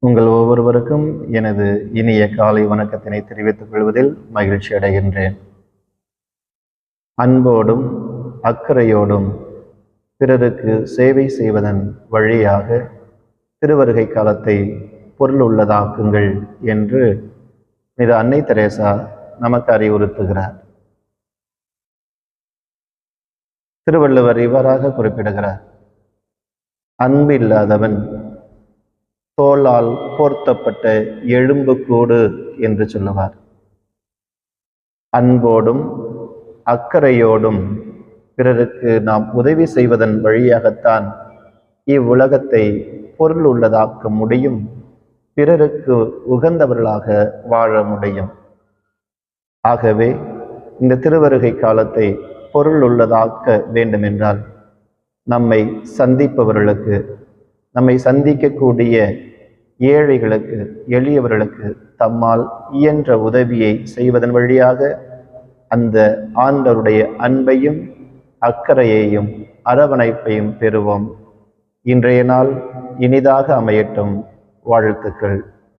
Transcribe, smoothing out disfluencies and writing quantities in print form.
உங்கள் ஒவ்வொருவருக்கும் எனது இனிய காலை வணக்கத்தினை தெரிவித்துக் கொள்வதில் மகிழ்ச்சி அடைகின்றேன். அன்போடும் அக்கறையோடும் பிறருக்கு சேவை செய்வதன் வழியாக திருவருகை காலத்தை பொருளுள்ளதாக்குங்கள் என்று இது அன்னை தெரேசா நமக்கு அறிவுறுத்துகிறார். திருவள்ளுவர் இவ்வாறாக குறிப்பிடுகிறார்: அன்பு இல்லாதவன் தோளால் போர்த்தப்பட்ட எலும்பு கூடு என்று சொல்லுவார். அன்போடும் அக்கறையோடும் பிறருக்கு நாம் உதவி செய்வதன் வழியாகத்தான் இவ்வுலகத்தை பொருள் உள்ளதாக்க முடியும், பிறருக்கு உகந்தவர்களாக வாழ முடியும். ஆகவே இந்த திருவருகை காலத்தை பொருள் உள்ளதாக்க வேண்டுமென்றால் நம்மை சந்திப்பவர்களுக்கு, நம்மை சந்திக்கக்கூடிய ஏழைகளுக்கு, எளியவர்களுக்கு தம்மால் இயன்ற உதவியை செய்வதன் வழியாக அந்த ஆண்டவருடைய அன்பையும் அக்கறையையும் அரவணைப்பையும் பெறுவோம். இன்றைய நாள் இனிதாக அமையட்டும். வாழ்த்துக்கள்.